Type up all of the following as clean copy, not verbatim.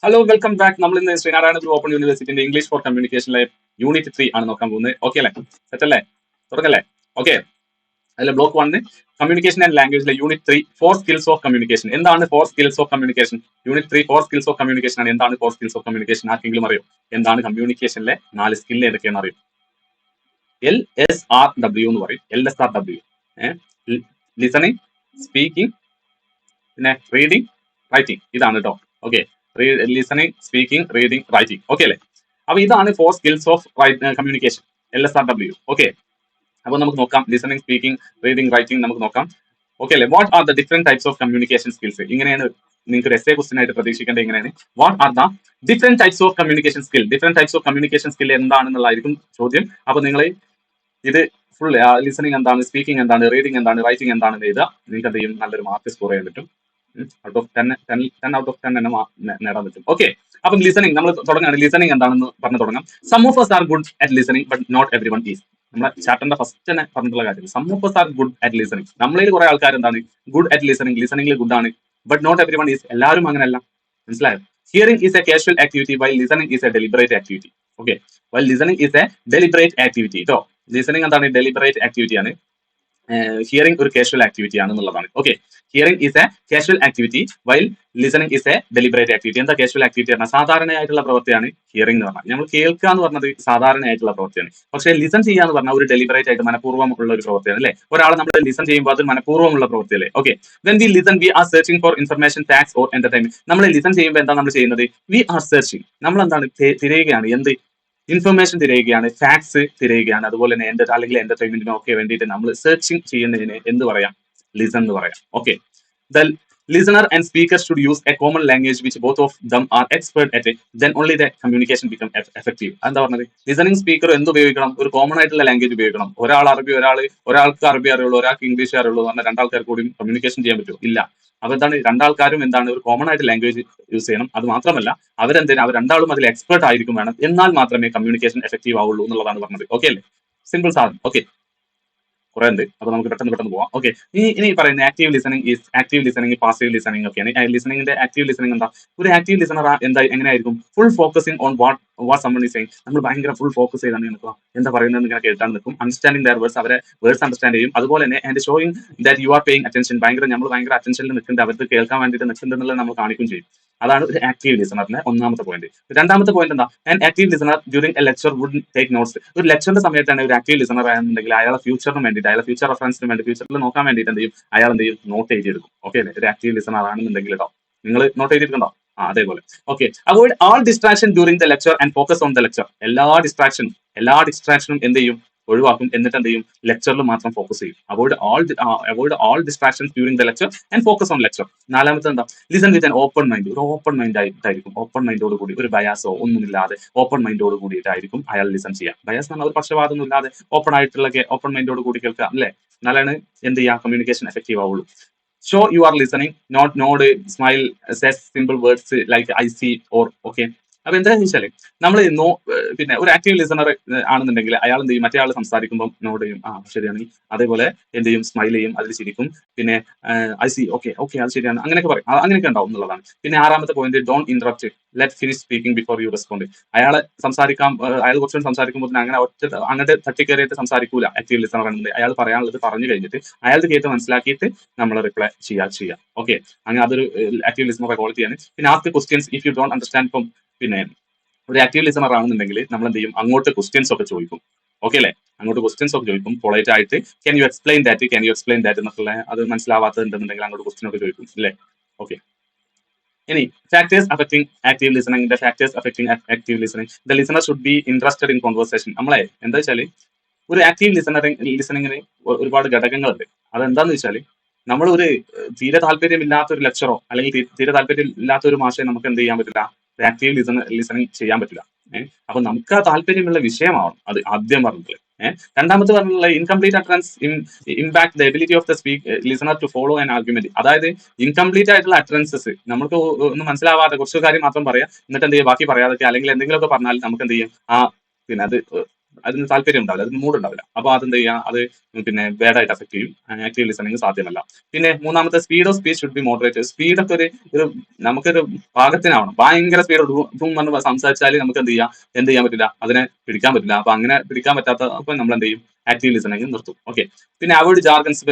Hello welcome back. നമ്മൾ ഇന്ന് Sreenarayana Guru open യൂണിവേഴ്സിറ്റിന്റെ ഇംഗ്ലീഷ് ഫോർ കമ്മ്യൂണിക്കേഷനിലെ യൂണിറ്റ് 3 ആണ് നോക്കാൻ പോകുന്നത്. ഓക്കെ അല്ലേ, സെറ്റ് അല്ലേ, തുടക്കല്ലേ? ഓക്കെ, അതിലെ ബ്ലോക്ക് 1 കമ്മ്യൂണിക്കേഷൻ ആൻഡ് ലാംഗ്വേജിലെ unit 3 four skills of communication. എന്താണ് four skills of communication? Unit 3 four skills of communication ആണ്. എന്താണ് ഫോർ സ്കിൽസ് ഓഫ് കമ്മ്യൂണിക്കേഷൻ? ആർക്കെങ്കിലും അറിയോ? എന്താണ് കമ്മ്യൂണിക്കേഷനിലെ 4 സ്കിൽ ഏതൊക്കെയാണെന്ന് അറിയോ? LSRW എന്ന് പറയും. LSRW, ലിസണിങ്, സ്പീക്കിംഗ്, പിന്നെ റീഡിങ്, റൈറ്റിംഗ്. ഇതാണ് കേട്ടോ. Okay, listening, speaking, reading, writing. Okay അല്ലേ? അപ്പൊ ഇതാണ് four skills of communication, LSRW. Okay, അപ്പൊ നമുക്ക് നോക്കാം. ലിസണിങ്, സ്പീക്കിംഗ്, റീഡിംഗ്, റൈറ്റിംഗ് നമുക്ക് നോക്കാം. ഓക്കെ അല്ലേ? What are the different types of communication skills? ഇങ്ങനെയാണ് നിങ്ങൾക്ക് ഒരു എസ്സേ ക്വസ്റ്റൻ ആയിട്ട് പ്രതീക്ഷിക്കേണ്ടത്. ഇങ്ങനെയാണ്, what are the different types of communication skill. Different types of communication skill എന്താണെന്നുള്ളതായിരിക്കും ചോദ്യം. അപ്പൊ നിങ്ങൾ ഇത് ഫുൾ ലിസണിങ് എന്താണ്, സ്പീക്കിംഗ് എന്താണ്, റീഡിംഗ് എന്താണ്, റൈറ്റിംഗ് എന്താണെന്ന് എഴുതുക. നിങ്ങൾക്ക് എന്ത് ചെയ്യും? നല്ലൊരു മാർക്ക് സ്കോർ ചെയ്യാൻ പറ്റും. ഔട്ട് ഓഫ് 10 ഔട്ട് ഓഫ് 10 തന്നെ നേടാൻ പറ്റും. ഓക്കെ, അപ്പം ലിസണിങ് നമ്മൾ തുടങ്ങുകയാണ്. ലിസണിങ് എന്താണെന്ന് പറഞ്ഞു തുടങ്ങാം. Some of us are good at listening but not everyone is. നമ്മുടെ ചാപ്റ്ററിന്റെ ഫസ്റ്റ് തന്നെ പറഞ്ഞിട്ടുള്ള കാര്യം, some of us are good at listening. നമ്മളിൽ കുറെ ആൾക്കാർ എന്താണ് ഗുഡ് അറ്റ് ലിസണിങ്, ലിസണിംഗിൽ ഗുഡ് ആണ്. But not everyone is, എല്ലാവരും അങ്ങനെയല്ല. മനസ്സിലായോ? Hearing is a casual activity while listening is a deliberate activity. Okay, while listening is a deliberate activity. കേട്ടോ, ലിസണിംഗ് എന്താണ്? ഡെലിബറേറ്റ് ആക്ടിവിറ്റി ആണ്. ഹിയറിംഗ് ഒരു casual activity ആണെന്നുള്ളതാണ്. Okay, hearing is a casual activity while listening is a deliberate activity. എന്താ casual activity പറഞ്ഞാൽ? സാധാരണയായിട്ടുള്ള പ്രവൃത്തിയാണ് hearing എന്ന് പറഞ്ഞാൽ. നമ്മൾ കേൾക്കുക എന്ന് പറഞ്ഞത് സാധാരണയായിട്ടുള്ള പ്രവൃത്തിയാണ്. പക്ഷേ ലിസൺ ചെയ്യുക എന്ന് പറഞ്ഞാൽ ഒരു ഡെലിബറേറ്റ് ആയിട്ട് മനഃപൂർവ്വം ഉള്ള ഒരു പ്രവൃത്തിയാണ് അല്ലേ? ഒരാളെ നമ്മൾ ലിസൺ ചെയ്യുമ്പോൾ അത് മനഃപൂർവ്വമുള്ള പ്രവൃത്തിയല്ലേ? Okay, when we listen we are searching for information, facts or entertainment. നമ്മൾ ലിസൺ ചെയ്യുമ്പോൾ എന്താ നമ്മൾ ചെയ്യുന്നത്? We are searching. നമ്മൾ എന്താണ് തിരയുകയാണ്? എന്ത്? ഇൻഫർമേഷൻ തിരയുകയാണ്, ഫാക്ട്സ് തിരയുകയാണ്, അതുപോലെ തന്നെ അല്ലെങ്കിൽ എന്റർടൈൻമെന്റിനോ ഒക്കെ വേണ്ടിയിട്ട് നമ്മൾ സെർച്ചിങ് ചെയ്യുന്നതിന് എന്ത് പറയാം? ലിസൺ എന്ന് പറയാം. Okay, the listener and speaker should use a common language which both of them are expert at it, then only the communication become effective. എന്താ പറഞ്ഞത്? ലിസണിങ് സ്പീക്കർ എന്ത് ഉപയോഗിക്കണം? ഒരു കോമൺ ആയിട്ടുള്ള ലാംഗ്വേജ് ഉപയോഗിക്കണം. ഒരാൾക്ക് അറബി അറിയുള്ളൂ, ഒരാൾക്ക് ഇംഗ്ലീഷ് അറിയുള്ളൂ എന്ന് പറഞ്ഞാൽ രണ്ടാൾക്കാർക്ക് കൂടി കമ്മ്യൂണിക്കേഷൻ ചെയ്യാൻ പറ്റുമോ? ഇല്ല. അപ്പൊ എന്താണ്? രണ്ടാൾക്കാരും എന്താണ് ഒരു കോമൺ ആയിട്ട് ലാംഗ്വേജ് യൂസ് ചെയ്യണം. അത് മാത്രമല്ല അവർ രണ്ടാളും അതിൽ എക്സ്പെർട്ട് ആയിരിക്കും വേണം. എന്നാൽ മാത്രമേ കമ്മ്യൂണിക്കേഷൻ എഫക്റ്റീവ് ആവുള്ളൂ എന്നുള്ളതാണ് പറഞ്ഞത്. ഓക്കെ അല്ലേ? സിമ്പിൾ സാധനം. ഓക്കെ, കുറെ ഉണ്ട്, അപ്പൊ നമുക്ക് പെട്ടെന്ന് പോവാം. ഓക്കെ, ഇനി പറയുന്നത് active listening is active listening, passive listening ഒക്കെയാണ്. ലിസണിംഗിന്റെ ആക്റ്റീവ് ലിസണിംഗ് എന്താ? ഒരു ആക്റ്റീവ് ലിസണർ എങ്ങനെയായിരിക്കും? Full focusing on what someone is saying. നമ്മൾ ഭയങ്കര ഫുൾ ഫോക്കസ് ചെയ്താണ് നിൽക്കുക, എന്താ പറയുന്നത് ഇങ്ങനെ കേട്ടാണ് നിൽക്കും. അണ്ടർസ്റ്റാൻഡിംഗ് ദയർ വേർഡ്സ്, അവരെ വേർഡ്സ് അണ്ടർസ്റ്റാൻഡ് ചെയ്യും. അതുപോലെ തന്നെ and showing that you are paying attention. നമ്മൾ ഭയങ്കര അറ്റൻഷനിൽ നിൽക്കുന്നുണ്ട്, അവർക്ക് കേൾക്കാൻ വേണ്ടിയിട്ട് നിൽക്കുന്നുണ്ടെന്നുള്ളത് നമ്മൾ കാണിക്കും ചെയ്യും. അതാണ് ഒരു ആക്റ്റീവ് ലിസണറിന്റെ ഒന്നാമത്തെ പോയിന്റ്. രണ്ടാമത്തെ പോയിന്റ് എന്താ? An active listener during a lecture would take notes. ഒരു ലെക്ചറിന്റെ സമയത്താണ് ഒരു ആക്റ്റീവ് ലിസണർ ആണെന്നുണ്ടെങ്കിൽ അയാളെ ഫ്യൂച്ചറിന് വേണ്ടിയിട്ട്, അയാളെ ഫ്യൂച്ചർ റെഫറൻസിന് വേണ്ടി, ഫ്യൂച്ചറിൽ നോക്കാൻ വേണ്ടിയിട്ട് എന്ത് ചെയ്യും? അയാൾ എന്ത് ചെയ്യും? നോട്ട് എഴുതിയെടുക്കും. ഓക്കെ അല്ലേ? ഒരു ആക്റ്റീവ് ലിസണർ ആണെന്നുണ്ടെങ്കിൽ കേട്ടോ, നിങ്ങൾ നോട്ട് എഴുതിയിട്ടുണ്ടോ? അതേപോലെ. Okay, avoid all distraction during the lecture and focus on the lecture. എല്ലാ ഡിസ്ട്രാക്ഷനും എന്ത് ചെയ്യും? ഒഴിവാക്കും. എന്നിട്ട് എന്ത് ചെയ്യും? ലെക്ചറിൽ മാത്രം ഫോക്കസ് ചെയ്യും. Avoid all distractions during the lecture and focus on lecture. നാലാമത്തെ എന്താ? Listen with an open mind. ഒരു ഓപ്പൺ മൈൻഡ് ആയിട്ടായിരിക്കും, ഓപ്പൺ മൈൻഡോട് കൂടി, ഒരു ബയാസോ ഒന്നുമില്ലാതെ ഓപ്പൺ മൈൻഡോട് കൂടിയിട്ടായിരിക്കും അയാൾ ലിസൺ ചെയ്യുക. ബയാസ് എന്ന് പറഞ്ഞാൽ ഒരു പക്ഷപാതമൊന്നും ഇല്ലാതെ ഓപ്പൺ മൈൻഡോട് കൂടി കേൾക്കുക അല്ലേ? എന്നാലാണ് എന്ത് ചെയ്യുക? കമ്മ്യൂണിക്കേഷൻ എഫക്റ്റീവ് ആവുള്ളൂ. Show you are listening, not nod, smile, says simple words like I see or. Okay, അപ്പൊ എന്താണെന്ന് വെച്ചാല് നമ്മൾ പിന്നെ ഒരു ആക്റ്റീവ് ലിസണർ ആണെന്നുണ്ടെങ്കിൽ അയാൾ എന്ത് ചെയ്യും? മറ്റേ ആൾ സംസാരിക്കുമ്പോൾ നോട് ചെയ്യും, ശരിയാണ്. അതേപോലെ എന്ത് ചെയ്യും? സ്മൈൽ ചെയ്യും, അതിൽ ചിരിക്കും. പിന്നെ ഐ സി, ഓക്കെ അത് ശരിയാണ്, അങ്ങനെയൊക്കെ പറയും. അങ്ങനെയൊക്കെ ഉണ്ടാവും എന്നുള്ളതാണ്. പിന്നെ ആറാമത്തെ point, don't interrupt, let finish speaking before you respond. അയാൾ കുറച്ചുകൂടി സംസാരിക്കുമ്പോൾ അങ്ങനെ അങ്ങോട്ട് തട്ടിക്കയറിയിട്ട് സംസാരിക്കൂല. ആക്റ്റീവ് ലിസണർ ആണെന്നുണ്ടെങ്കിൽ അയാൾ പറയാനുള്ളത് പറഞ്ഞു കഴിഞ്ഞിട്ട് അയാൾക്ക് കേട്ട് മനസ്സിലാക്കിയിട്ട് നമ്മൾ റിപ്ലൈ ചെയ്യാം. ഓക്കെ, അങ്ങനെ അതൊരു ആക്റ്റീവ് ലിസണറുടെ ക്വാളിറ്റിയാണ്. പിന്നെ ask questions if you don't understand. ഇപ്പം പിന്നെ ഒരു ആക്റ്റീവ് ലിസണർ ആണെന്നുണ്ടെങ്കിൽ നമ്മൾ എന്ത് ചെയ്യും? അങ്ങോട്ട് ക്വസ്റ്റ്യൻസ് ഒക്കെ ചോദിക്കും. ഓക്കെ അല്ലേ? അങ്ങോട്ട് ക്വസ്റ്റ്യൻസ് ഒക്കെ ചോദിക്കും പൊളൈറ്റ് ആയിട്ട്. ക്യാൻ യു എക്സ്പ്ലെയിൻ ദാറ്റ് എന്നൊക്കെ അത് മനസ്സിലാവാത്തതുണ്ടെന്നുണ്ടെങ്കിൽ അങ്ങോട്ട് ക്വസ്റ്റ്യൻ ഒക്കെ ചോദിക്കും അല്ലേ? ഓക്കെ, ഇനി factors affecting active listening. The listener should be interested in conversation. നമ്മളെ എന്താ വെച്ചാൽ ഒരു ആക്റ്റീവ് ലിസണിങ്ങിന് ഒരുപാട് ഘടകങ്ങളുണ്ട്. അതെന്താന്ന് വെച്ചാൽ നമ്മൾ ഒരു തീരെ താല്പര്യമില്ലാത്ത ഒരു ലെക്ചറോ അല്ലെങ്കിൽ തീരെ താല്പര്യം ഇല്ലാത്ത ഒരു മാഷെ നമുക്ക് എന്ത് ചെയ്യാൻ പറ്റില്ല? ആക്റ്റീവ് ലിസണിങ് ചെയ്യാൻ പറ്റില്ല. അപ്പൊ നമുക്ക് ആ താല്പര്യമുള്ള വിഷയമാവണം, അത് ആദ്യം പറഞ്ഞത്. രണ്ടാമത്തെ പറഞ്ഞുള്ള incomplete utterances impact the ability of the listener to follow an argument. അതായത് ഇൻകംപ്ലീറ്റ് ആയിട്ടുള്ള അട്രൻസസ്, നമുക്ക് ഒന്നും മനസ്സിലാവാതെ കുറച്ച് കാര്യം മാത്രം പറയാം, എന്നിട്ട് എന്ത് ചെയ്യും? ബാക്കി പറയാതൊക്കെ അല്ലെങ്കിൽ എന്തെങ്കിലുമൊക്കെ പറഞ്ഞാൽ നമുക്ക് എന്ത് ചെയ്യും? പിന്നെ അത് അതിന് താല്പര്യം ഉണ്ടാവില്ല, അതിന് മൂഡ് ഉണ്ടാവില്ല. അപ്പൊ അതെന്ത് ചെയ്യാം, അത് പിന്നെ ബാഡായിട്ട് അഫക്ട് ചെയ്യും. ആക്റ്റീവ് ലിസണിങ് സാധ്യമല്ല. പിന്നെ മൂന്നാമത്തെ speed of speech should be moderate. സ്പീഡൊക്കെ ഒരു നമുക്കൊരു പാകത്തിനാവണം. ഭയങ്കര സ്പീഡ് എന്ന് സംസാരിച്ചാൽ നമുക്ക് എന്ത് ചെയ്യാൻ പറ്റില്ല, അതിനെ പിടിക്കാൻ പറ്റില്ല. അപ്പൊ അങ്ങനെ പിടിക്കാൻ പറ്റാത്ത അപ്പൊ നമ്മൾ എന്ത് ചെയ്യും, ആക്റ്റീവ് ലിസണിങ് നിർത്തും. ഓക്കെ. പിന്നെ അവോയ്ഡ് ജാർഗൻസ്,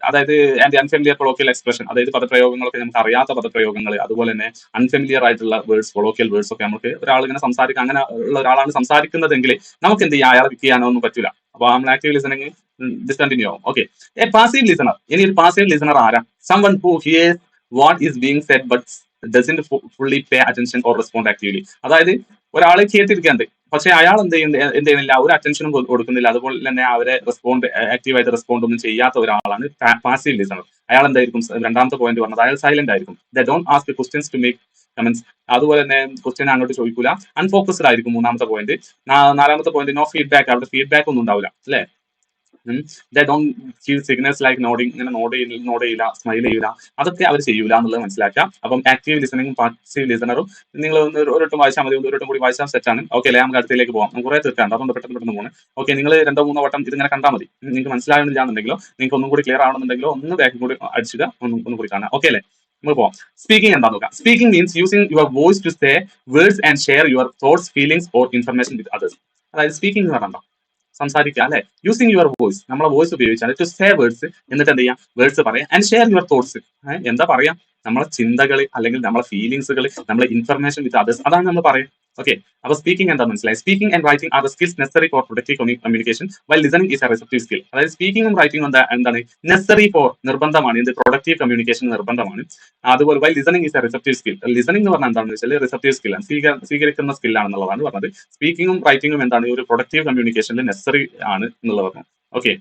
അതായത് ആൻഡ് അൺഫെമിലിയർ കൊളോക്കിയൽ എക്സ്പ്രഷൻ, അതായത് പദപ്രയോഗങ്ങളൊക്കെ നമുക്ക് അറിയാത്ത പദപ്രയോഗങ്ങൾ, അതുപോലെ തന്നെ അൺഫെമിലിയർ ആയിട്ടുള്ള വേർഡ്സ്, കൊളോക്കിയൽ വേർഡ്സ് ഒക്കെ നമുക്ക് ഒരാൾ ഇങ്ങനെ സംസാരിക്കുക, അങ്ങനെ ഉള്ള ഒരാളാണ് സംസാരിക്കുന്നതെങ്കിൽ നമുക്ക് എന്ത് ചെയ്യാം, അയാളെ പിക്ക് ചെയ്യാനോ ഒന്നും പറ്റില്ല. അപ്പൊ നമ്മൾ ആക്റ്റീവ് ലിസണിങ് ഡിസ്കണ്ടിന്യൂ ആവും. ഓക്കെ. എ പാസീവ് ലിസണർ, ഇനി ഒരു പാസീവ് ലിസണർ ആരാ? Someone who hears what is being said but doesn't fully pay attention or respond actively. അതായത് ഒരാളെ കേട്ടിരിക്കുന്നുണ്ട്, പക്ഷെ അയാൾ എന്ത് ചെയ്യുന്നില്ല, ഒരു അറ്റൻഷനും കൊടുക്കുന്നില്ല, അതുപോലെ തന്നെ അവരെ ആക്റ്റീവായിട്ട് റെസ്പോണ്ട് ഒന്നും ചെയ്യാത്ത ഒരാളാണ് പാസീവ് ലിസണർ. അയാൾ എന്തായിരിക്കും, രണ്ടാമത്തെ പോയിന്റ് പറഞ്ഞത്, അയാൾ സൈലന്റ് ആയിരിക്കും. They don't ask questions to make comments, അതുപോലെ തന്നെ ക്വസ്റ്റ്യൻ അങ്ങോട്ട് ചോദിക്കൂല. അൺഫോക്കസ്ഡ് ആയിരിക്കും മൂന്നാമത്തെ പോയിന്റ്. നാലാമത്തെ പോയിന്റ് നോ ഫീഡ്ബാക്ക്, അവിടെ ഫീഡ്ബാക്ക് ഒന്നും ഉണ്ടാവില്ല, അല്ലെ? They don't give signals like nodding, ഇങ്ങനെ നോഡ് ചെയ്യില്ല, സ്മൈൽ ചെയ്യില്ല, അതൊക്കെ അവർ ചെയ്യൂല എന്നുള്ളത് മനസ്സിലാക്കാം. അപ്പം ആക്റ്റീവ് ലിസണിങ്ങും പാസീവ് ലിസണറും നിങ്ങൾ ഒരു വട്ടം വായിച്ചാൽ മതി, ഒരു വട്ടം കൂടി വായിച്ചാൽ സെറ്റാണ്. ഓക്കെ അല്ലേ? നമുക്ക് അടുത്തേക്ക് പോകാം, നമുക്ക് കുറെ തീർക്കാണ്ട്, അതുകൊണ്ട് പെട്ടെന്ന് പോകണം. ഓക്കെ, നിങ്ങൾ 2-3 വട്ടം ഇതിങ്ങനെ കണ്ടാൽ മതി. നിങ്ങൾക്ക് മനസ്സിലാകുന്നില്ല എന്നുണ്ടെങ്കിലോ നിങ്ങൾക്ക് ഒന്നും കൂടി ക്ലിയർ ആവണമെന്നുണ്ടെങ്കിലോ ഒന്ന് ബാക്ക് കൂടി അടിച്ചിട്ട് ഒന്നും കൂടി കാണാം. ഓക്കെ അല്ലേ? നമുക്ക് പോവാം. സ്പീക്കിംഗ് എന്താ നോക്കാം. Speaking means using your voice to say words and share your thoughts, feelings or information with others. അതായത് സ്പീക്കിംഗ് എന്ന് പറഞ്ഞാൽ സംസാരിക്കുക, അല്ലെ? യൂസിങ് യുവർ വോയിസ്, നമ്മളെ വോയിസ് ഉപയോഗിച്ചാണ് ടു സേ വേർഡ്സ്, എന്നിട്ട് എന്ത് ചെയ്യാം, വേർഡ്സ് പറയാം. ആൻഡ് ഷെയർ യുവർ തോട്ട്സ്, എന്താ പറയാ, നമ്മളെ ചിന്തകൾ അല്ലെങ്കിൽ നമ്മളെ ഫീലിംഗ്സുകൾ, നമ്മളെ ഇൻഫർമേഷൻ വിത്ത് അതേഴ്സ്, അതാണ് നമ്മൾ പറയും. ഓക്കെ. അപ്പൊ സ്പീക്കിംഗ് എന്താ മനസ്സിലായി. Speaking and writing are the skills necessary for productive communication, while listening is a receptive skill. അതായത് സ്പീക്കിംഗും റൈറ്റിംഗും എന്താണ്, നെസറി ഫോർ, നിർബന്ധമാണ്, ഇത് പ്രൊഡക്റ്റീവ് കമ്മ്യൂണിക്കേഷൻ നിർബന്ധമാണ്. അതുപോലെ while listening is a receptive skill. Listening എന്ന് പറഞ്ഞാൽ എന്താണെന്ന് വെച്ചാൽ റിസപ്റ്റീവ് സ്കിൽ ആണ്, സ്വീകരിക്കുന്ന സ്കില്ലാണെന്നുള്ളതാണ് പറഞ്ഞത്. സ്പീക്കിംഗും റൈറ്റിംഗും എന്താണ്, ഒരു പ്രൊഡക്റ്റീവ് കമ്മ്യൂണിക്കേഷനിൽ നെസറി ആണ് എന്നുള്ളത് പറഞ്ഞു. ഓക്കെ,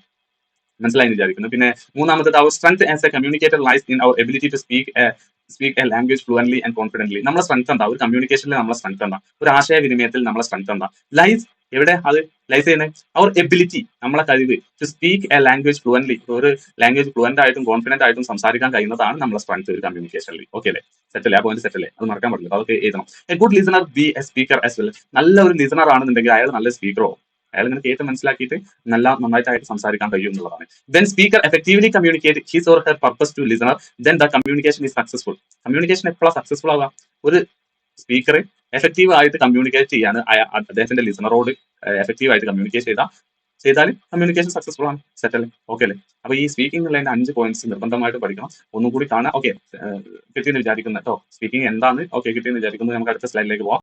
മനസ്സിലായി വിചാരിക്കുന്നു. പിന്നെ മൂന്നാമത്തത്, our strength as a communicator lies in our ability to speak a language fluently and confidently. നമ്മളെ സ്ട്രെങ്ത് എന്താ, ഒരു കമ്മ്യൂണിക്കേഷനിൽ നമ്മളെ സ്ട്രെങ്ത് എന്താ, ഒരു ആശയവിനിമയത്തിൽ നമ്മളെ സ്ട്രെങ്ത് എന്താ, ലൈസ് എവിടെ, അത് ലൈസ് ചെയ്യുന്നത് അവർ എബിലിറ്റി, നമ്മളെ കഴിവ്, to speak a language fluently, ഒരു ലാംഗ്വേജ് ഫ്ലുവന്റ് ആയിട്ടും കോൺഫിഡന്റ് ആയിട്ടും സംസാരിക്കാൻ കഴിയുന്നതാണ് നമ്മളെ സ്ട്രെങ്ത് ഒരു കമ്മ്യൂണിക്കേഷനിൽ. ഓക്കെ അല്ലേ? സെറ്റല്ലേ? ആ പോയിന്റ് സെറ്റല്ലേ? അത് മറക്കാൻ പറ്റില്ല, അതൊക്കെ എഴുതണം. A good listener B A speaker as well. നല്ല ഒരു ലിസണർ ആണെന്നുണ്ടെങ്കിൽ അയാൾ നല്ല സ്പീക്കറോ, അയാൾ ഇങ്ങനെ കേട്ട് മനസ്സിലാക്കിയിട്ട് നന്നായിട്ട് സംസാരിക്കാൻ കഴിയും എന്നുള്ളതാണ്. When speaker effectively communicate his or her purpose to listener, then the communication is successful. Communication എപ്പോഴാണ് സക്സസ്ഫുൾ ആവുക, ഒരു സ്പീക്കർ എഫക്റ്റീവ് ആയിട്ട് കമ്മ്യൂണിക്കേറ്റ് ചെയ്യാണ് അദ്ദേഹത്തിന്റെ ലിസണറോട് എഫക്റ്റീവ് ആയിട്ട് കമ്മ്യൂണിക്കേറ്റ് ചെയ്താൽ കമ്മ്യൂണിക്കേഷൻ സക്സസ്ഫുൾ ആണ്. സെറ്റല്ലേ? ഓക്കെ അല്ലേ? അപ്പൊ ഈ സ്പീക്കിംഗ് ഉള്ളതിന്റെ 5 പോയിന്റ്സ് നിർബന്ധമായിട്ട് പഠിക്കണം. ഒന്നും കൂടി കാണാം. ഓക്കെ, കിട്ടിയെന്ന് വിചാരിക്കുന്നു കേട്ടോ. സ്പീക്കിംഗ് എന്താണ്? ഓക്കെ, കിട്ടിയെന്ന് വിചാരിക്കുന്നു. നമുക്ക് അടുത്ത സ്ലൈഡിലേക്ക് പോവാം.